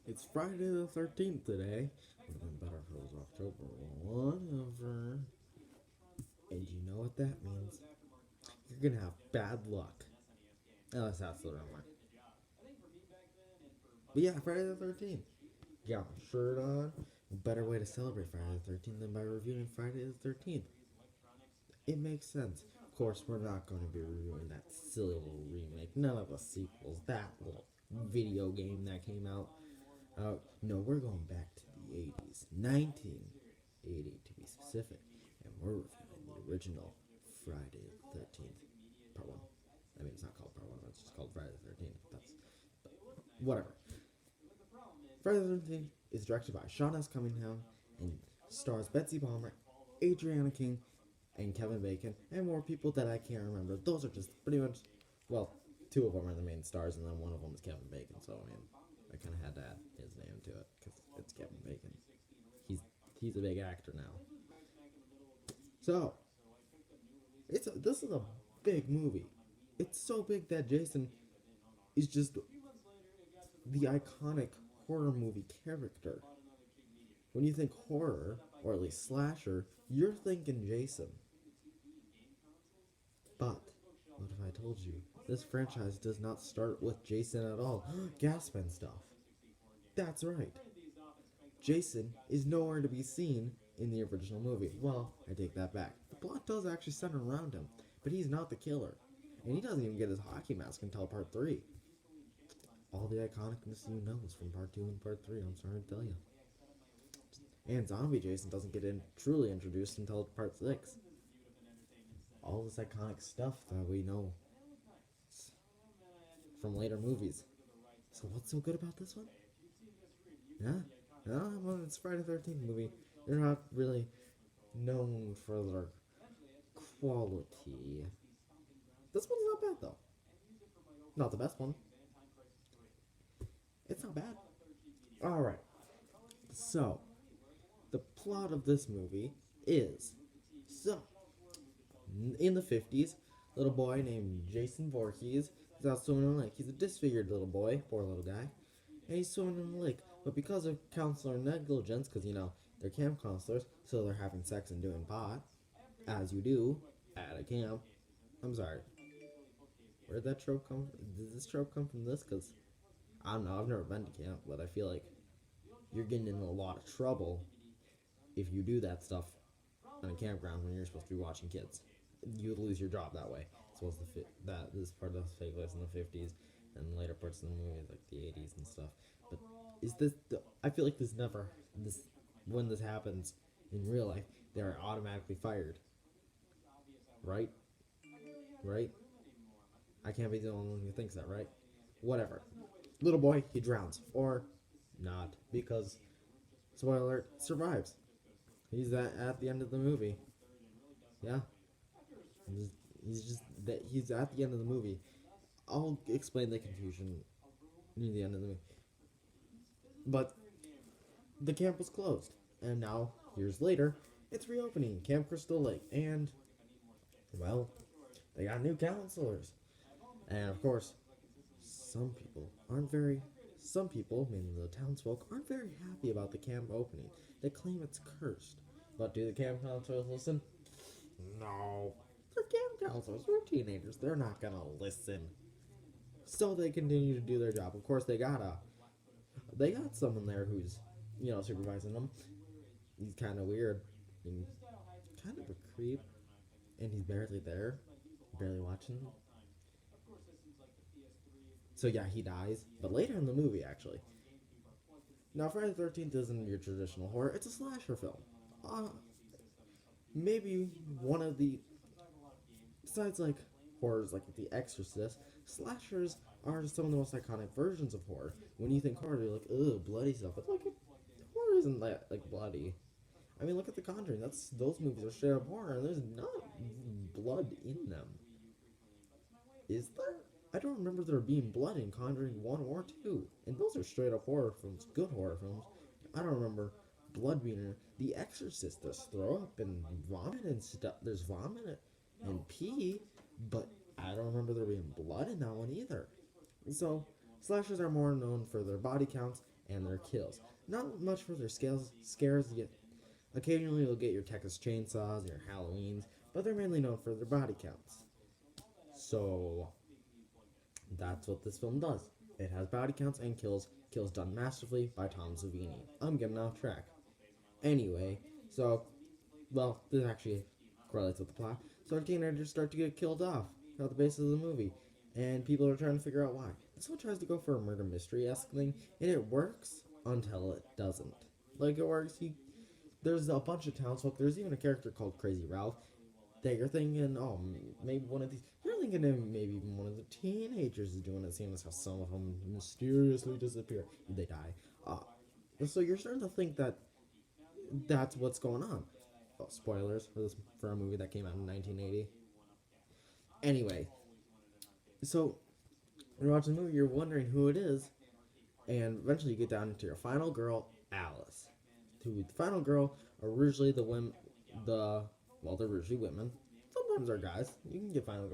It's Friday the 13th today. Would have been better if it was October. Whatever. And you know what that means? You're gonna have bad luck. Unless that's the rumor. But yeah, Friday the 13th. Got my shirt on. Better way to celebrate Friday the 13th than by reviewing Friday the 13th. It makes sense. Of course, we're not going to be reviewing that silly little remake. None of the sequels. That little video game that came out. No, we're going back to the 80s. 1980 to be specific. And we're reviewing the original Friday the 13th. Part 1. I mean, it's not called Part 1, it's just called Friday the 13th. But whatever. Friday the 13th is directed by Sean S. Cunningham and stars Betsy Palmer, Adriana King, and Kevin Bacon, and more people that I can't remember. Those are just pretty much, well, two of them are the main stars, and then one of them is Kevin Bacon. So I mean, I kind of had to add his name to it because it's Kevin Bacon. He's a big actor now. So this is a big movie. It's so big that Jason is just the iconic horror movie character. When you think horror, or at least slasher, you're thinking Jason. But, what if I told you? This franchise does not start with Jason at all. Gaspin stuff. That's right. Jason is nowhere to be seen in the original movie. Well, I take that back. The plot does actually center around him, but he's not the killer. And he doesn't even get his hockey mask until part 3. All the iconicness you know is from part 2 and part 3, I'm sorry to tell you. And zombie Jason doesn't get truly introduced until part 6. All this iconic stuff that we know from later movies. So what's so good about this one? Yeah, well, it's Friday the 13th movie. They're not really known for their quality. This one's not bad though. Not the best one. It's not bad. Alright. So, the plot of this movie is in the 50s, little boy named Jason Voorhees is out swimming in a lake. He's a disfigured little boy, poor little guy, and he's swimming in the lake. But because of counselor negligence, because they're camp counselors, so they're having sex and doing pot, as you do at a camp. I'm sorry. Where did that trope come from? Did this trope come from this? Because I don't know. I've never been to camp, but I feel like you're getting in a lot of trouble if you do that stuff on a campground when you're supposed to be watching kids. You would lose your job that way. So was that this part of fake life in the 50s and later parts of the movie like the 80s and stuff. But is this? I feel like this when this happens in real life, they are automatically fired. Right? Right? I can't be the only one who thinks that, right? Whatever. Little boy, he drowns. Or not. Because, spoiler alert, survives. He's at the end of the movie. Yeah. He's at the end of the movie. I'll explain the confusion near the end of the movie. But the camp was closed. And now, years later, it's reopening. Camp Crystal Lake. And, well, they got new counselors. And of course, some people, meaning the townsfolk, aren't very happy about the camp opening. They claim it's cursed. But do the camp counselors listen? No. They're camp counselors. They're teenagers. They're not gonna listen. So they continue to do their job. Of course, they got someone there who's, supervising them. He's kind of weird and kind of a creep, and he's barely there, barely watching them. So yeah, he dies. But later in the movie, actually. Now, Friday the 13th isn't your traditional horror. It's a slasher film. Uh, Maybe one of the... Besides, like, horrors like The Exorcist, slashers are some of the most iconic versions of horror. When you think horror, you're like, ugh, bloody stuff. But, like, horror isn't that, like, bloody. I mean, look at The Conjuring. Those movies are straight up horror, and there's not blood in them. Is there? I don't remember there being blood in Conjuring 1 or 2. And those are straight up horror films, good horror films. I don't remember blood being in The Exorcist. There's throw up and vomit and stuff. There's vomit and pee, but I don't remember there being blood in that one either. So, slashers are more known for their body counts and their kills. Not much for their scares. Yet occasionally you'll get your Texas Chainsaws, your Halloweens, but they're mainly known for their body counts. So that's what this film does. It has body counts and kills done masterfully by Tom Savini. I'm getting off track. Anyway, so, well, this actually correlates with the plot. So teenagers start to get killed off throughout the basis of the movie, and people are trying to figure out why. This one tries to go for a murder mystery-esque thing, and it works until it doesn't. Like, it works, there's a bunch of townsfolk, there's even a character called Crazy Ralph, that you're thinking, oh, maybe one of these, you're thinking maybe even one of the teenagers is doing it, seeing as how some of them mysteriously disappear. They die. So you're starting to think that that's what's going on. Oh, spoilers for a movie that came out in 1980. Anyway, so you're watching the movie, you're wondering who it is, and eventually you get down to your final girl, Alice. The final girl are usually they're usually women. Sometimes they're guys. You can get final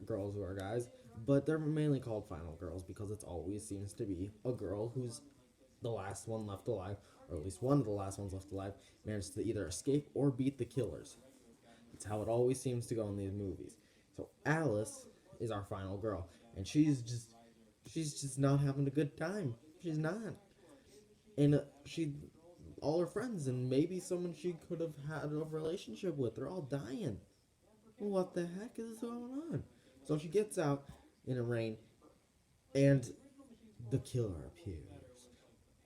girls who are guys, but they're mainly called final girls because it always seems to be a girl who's the last one left alive, or at least one of the last ones left alive, manages to either escape or beat the killers. That's how it always seems to go in these movies. So Alice is our final girl, and she's just not having a good time. She's not, and all her friends and maybe someone she could have had a relationship with, they're all dying. What the heck is going on? So she gets out in the rain, and the killer appears.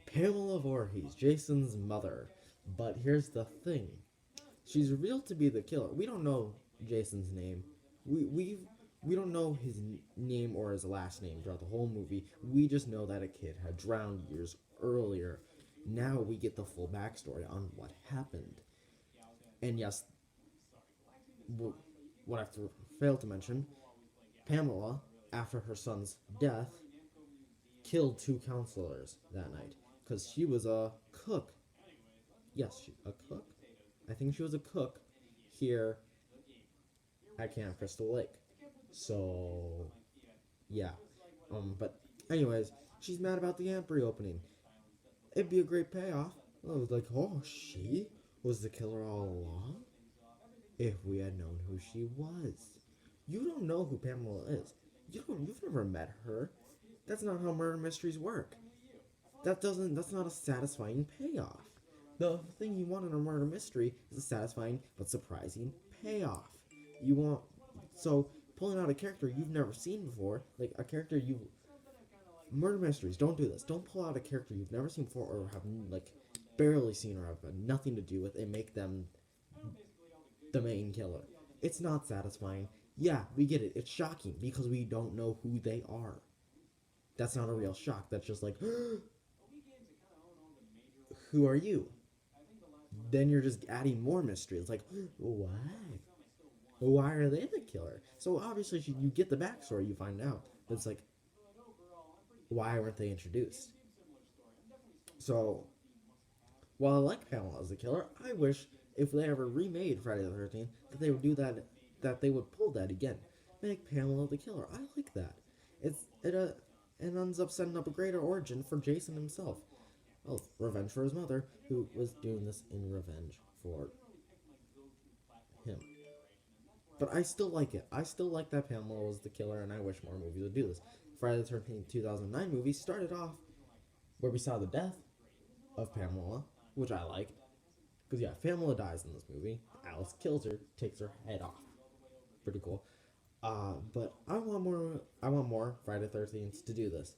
Pamela Voorhees, Jason's mother. But here's the thing. She's revealed to be the killer. We don't know Jason's name. We don't know his name or his last name throughout the whole movie. We just know that a kid had drowned years earlier. Now we get the full backstory on what happened. And yes, what I failed to mention, Pamela, after her son's death, killed 2 counselors that night. Because she was a cook. Yes, a cook? I think she was a cook here at Camp Crystal Lake. So, yeah. But anyways, she's mad about the amp reopening. It'd be a great payoff. I was like, oh, she was the killer all along? If we had known who she was. You don't know who Pamela is. You've never met her. That's not how murder mysteries work. That's not a satisfying payoff. The thing you want in a murder mystery is a satisfying but surprising payoff. So pulling out a character you've never seen before, like a character murder mysteries, don't do this. Don't pull out a character you've never seen before or have barely seen or have nothing to do with and make them the main killer. It's not satisfying. Yeah, we get it. It's shocking because we don't know who they are. That's not a real shock. That's just like, who are you? Then you're just adding more mystery. It's like, why? Why are they the killer? So obviously you get the backstory, you find out. But it's like, why weren't they introduced? So, while I like Pamela as the killer, I wish if they ever remade Friday the 13th that they would do that they would pull that again. Make Pamela the killer. I like that. It ends up setting up a greater origin for Jason himself. Oh, revenge for his mother, who was doing this in revenge for him. But I still like it. I still like that Pamela was the killer, and I wish more movies would do this. Friday the 13th 2009 movie started off where we saw the death of Pamela, which I liked. Because, yeah, Pamela dies in this movie. Alice kills her, takes her head off. Pretty cool. But I want more Friday the 13th to do this.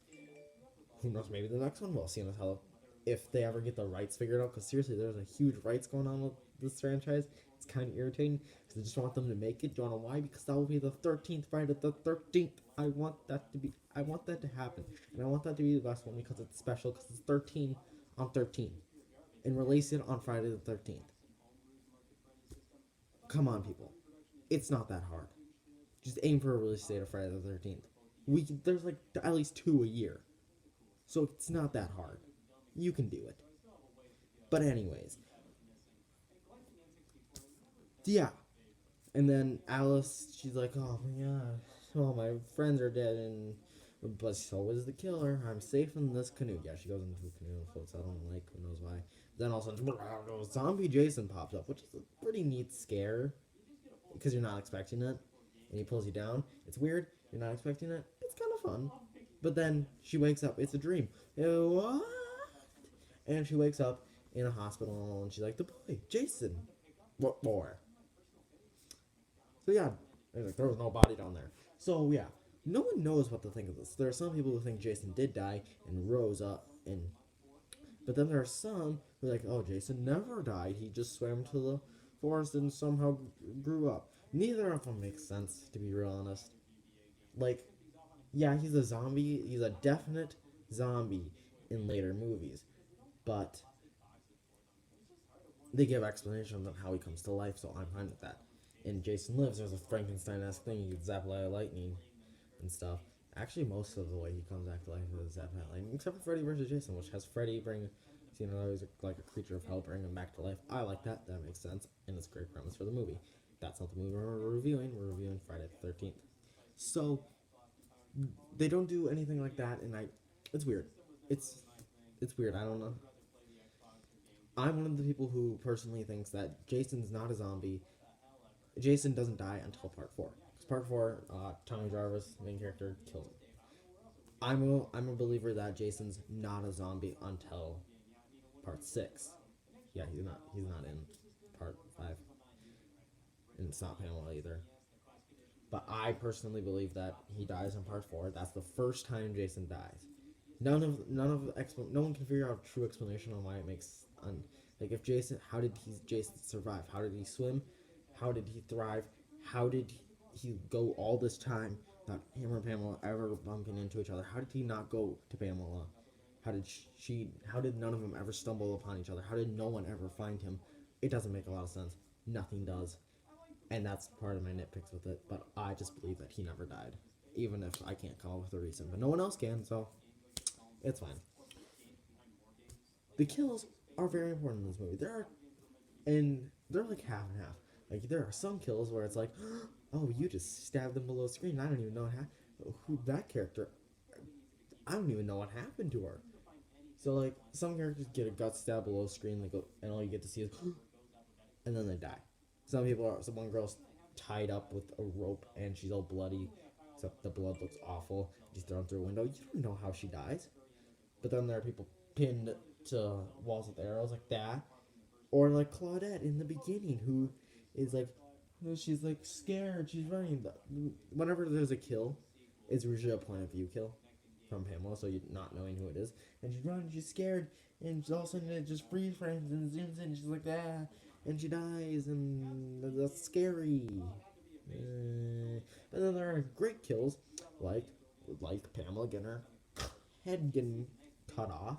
Who knows, maybe the next one will, seeing as how if they ever get the rights figured out, because seriously, there's a huge rights going on with this franchise. It's kind of irritating, because I just want them to make it. Do you know why? Because that will be the 13th Friday the 13th. I want that to happen. And I want that to be the best one, because it's special, because it's 13 on 13. And release it on Friday the 13th. Come on, people. It's not that hard. Just aim for a release date of Friday the 13th. There's at least 2 a year. So it's not that hard. You can do it. But anyways. Yeah. And then Alice, she's like, oh my god, all my friends are dead and But so is the killer. I'm safe in this canoe. Yeah, she goes into the canoe and floats out on the lake. Who knows why? Then all of a sudden, zombie Jason pops up, which is a pretty neat scare because you're not expecting it, and he pulls you down. It's weird. You're not expecting it. It's kind of fun. But then she wakes up. It's a dream. What? And she wakes up in a hospital, and she's like, the boy, Jason. What more? So yeah, like, there was no body down there. So yeah, no one knows what to think of this. There are some people who think Jason did die and rose up, but then there are some who are like, oh, Jason never died. He just swam to the forest and somehow grew up. Neither of them makes sense, to be real honest. Like, yeah, he's a zombie. He's a definite zombie in later movies, but they give explanations on how he comes to life, so I'm fine with that. In Jason Lives, there's a Frankenstein-esque thing. You get zapped by lightning and stuff. Actually, most of the way he comes back to life is zapped by lightning, except for Freddy vs. Jason, which has Freddy bring, he's like a creature of hell, bring him back to life. I like that. That makes sense, and it's a great premise for the movie. That's not the movie we're reviewing. We're reviewing Friday the 13th. So, they don't do anything like that, and it's weird. It's weird. I don't know. I'm one of the people who personally thinks that Jason's not a zombie. Jason doesn't die until part 4. Because part 4, Tommy Jarvis, main character, kills him. I'm a believer that Jason's not a zombie until part 6. Yeah, he's not in part 5. And it's not Pamela either. But I personally believe that he dies in part 4. That's the first time Jason dies. No one can figure out a true explanation on why it makes like if Jason, how did Jason survive? How did he swim? How did he thrive? How did he go all this time without him or Pamela ever bumping into each other? How did he not go to Pamela? How did none of them ever stumble upon each other? How did no one ever find him? It doesn't make a lot of sense. Nothing does. And that's part of my nitpicks with it, but I just believe that he never died. Even if I can't come up with a reason, but no one else can, so it's fine. The kills are very important in this movie. They're like half and half. Like, there are some kills where it's like, oh, you just stabbed them below the screen. I don't even know who that character. I don't even know what happened to her. So, like, some characters get a gut stab below the screen, they go, and all you get to see is, and then they die. One girl's tied up with a rope, and she's all bloody, except the blood looks awful. She's thrown through a window. You don't know how she dies. But then there are people pinned to walls with arrows like that. Or like Claudette in the beginning, who is like, she's like scared, she's running. Whenever there's a kill, it's usually a point of view kill from Pamela, so you're not knowing who it is. And she's running, she's scared, and all of a sudden it just freeze frames and zooms in, and she's like, ah, and she dies, and that's scary. But then there are great kills, like Pamela getting her head getting cut off.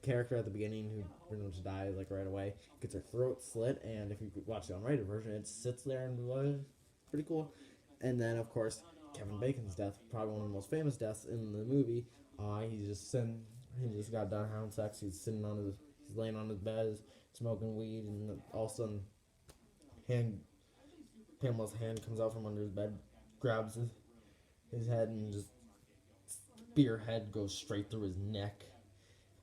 Character at the beginning who pretty much dies like right away gets her throat slit, and if you watch the unrated version, it sits there and blood. Pretty cool. And then of course Kevin Bacon's death, probably one of the most famous deaths in the movie. He just got done having sex. He's laying on his bed, smoking weed, and all of a sudden, Pamela's hand comes out from under his bed, grabs his head, and just spearhead goes straight through his neck.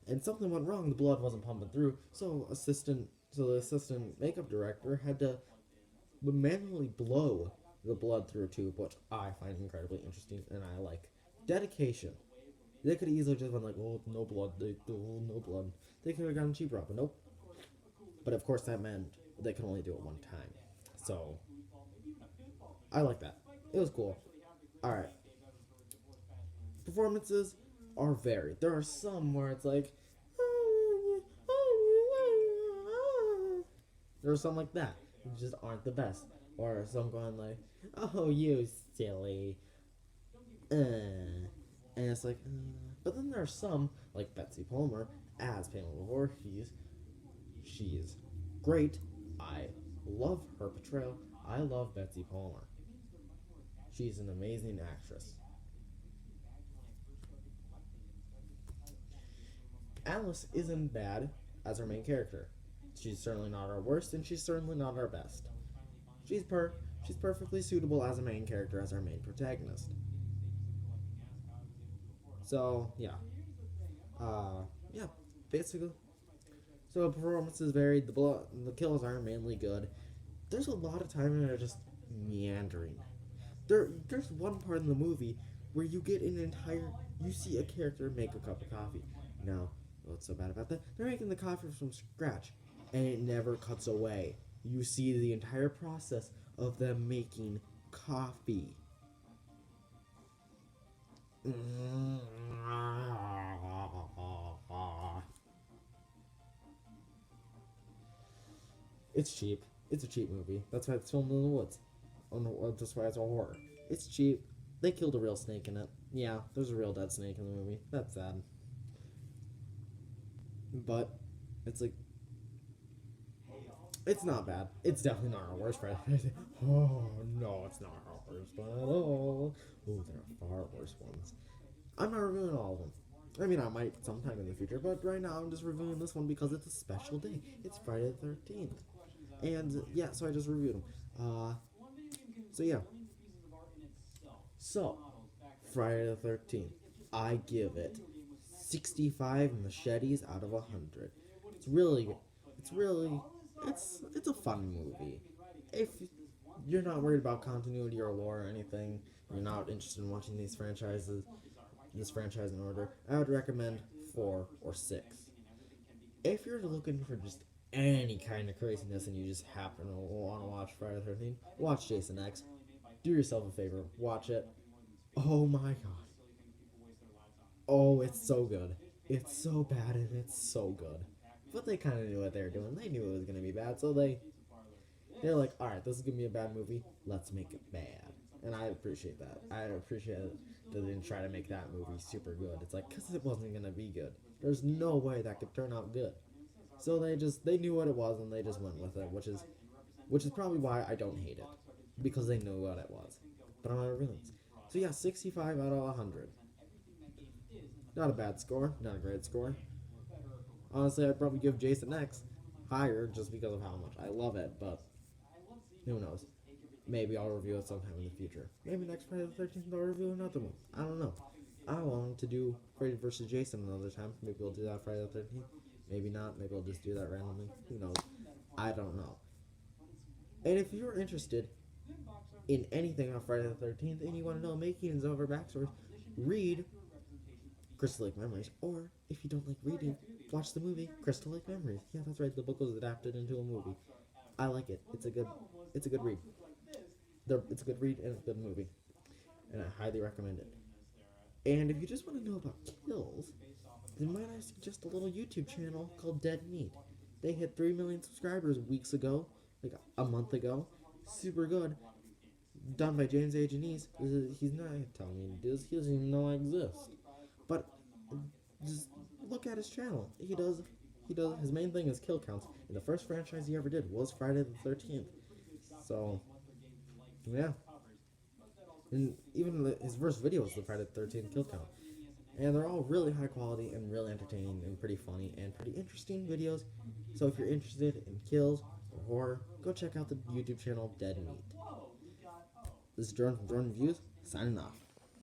And something went wrong. The blood wasn't pumping through, so the assistant makeup director had to manually blow the blood through a tube, which I find incredibly interesting, and I like. Dedication. They could have easily just been like, oh, no blood, no blood. They could have gotten cheaper out, but nope. But of course that meant they could only do it one time. So, I like that. It was cool. Alright. Performances are varied. There are some where it's like, there are some like that, which just aren't the best. Or some going like, oh, you silly. And it's like, But then there are some, like Betsy Palmer, as Pamela Voorhees. She is great. I love her portrayal. I love Betsy Palmer. She's an amazing actress. Alice isn't bad as our main character. She's certainly not our worst, and she's certainly not our best. She's perfectly suitable as a main character, as our main protagonist. So yeah, yeah, basically. So the performances varied. The kills aren't mainly good. There's a lot of time when they're just meandering. There's one part in the movie where you get an entire you see a character make a cup of coffee. Now, what's so bad about that? They're making the coffee from scratch, and it never cuts away. You see the entire process of them making coffee. It's cheap. It's a cheap movie. That's why it's filmed in the woods. That's why it's a horror. It's cheap. They killed a real snake in it. Yeah, there's a real dead snake in the movie. That's sad. But it's like it's not bad. It's definitely not our worst Friday. Oh no, it's not our worst one at all. Oh, there are far worse ones. I'm not reviewing all of them. I mean, I might sometime in the future, but right now I'm just reviewing this one because it's a special day. It's Friday the 13th. And yeah, so I just reviewed them. So yeah. So, Friday the 13th. I give it 65 machetes out of 100. It's really, it's really, it's a fun movie. If you're not worried about continuity or lore or anything, you're not interested in watching this franchise in order, I would recommend 4 or 6. If you're looking for just any kind of craziness and you just happen to want to watch Friday the 13th, watch Jason X. Do yourself a favor, watch it. Oh my god. Oh, it's so good. It's so bad and it's so good. But they kind of knew what they were doing. They knew it was going to be bad, so they're like, all right, this is going to be a bad movie. Let's make it bad. And I appreciate that. I appreciate that they didn't try to make that movie super good. It's like, because it wasn't going to be good. There's no way that could turn out good. So they knew what it was and they just went with it, which is probably why I don't hate it, because they knew what it was. But I'm not reviewing this. So yeah, 65 out of 100. Not a bad score, not a great score. Honestly, I'd probably give Jason X higher just because of how much I love it, but who knows? Maybe I'll review it sometime in the future. Maybe next Friday the 13th I'll review another one. I don't know. I want to do Freddy vs. Jason another time. Maybe we'll do that Friday the 13th. Maybe not. Maybe I'll just do that randomly. Who knows? I don't know. And if you're interested in anything on Friday the 13th and you want to know makings of or backstories, read Crystal Lake Memories. Or if you don't like reading, watch the movie Crystal Lake Memories. Yeah, that's right. The book was adapted into a movie. I like it. It's a good read. It's a good read and it's a good movie, and I highly recommend it. And if you just want to know about kills, then might I suggest a little YouTube channel called Dead Meat. They hit 3 million subscribers weeks ago, like a month ago. Super good. Done by James A. Janice. He's not telling me to do this. He doesn't even know I exist. But just look at his channel. He does. His main thing is kill counts. And the first franchise he ever did was Friday the 13th. So, yeah. And even his first video was the Friday the 13th kill count. And they're all really high quality and really entertaining and pretty funny and pretty interesting videos. So if you're interested in kills or horror, go check out the YouTube channel Dead Meat. This is Jordan from Jordan Views, signing off.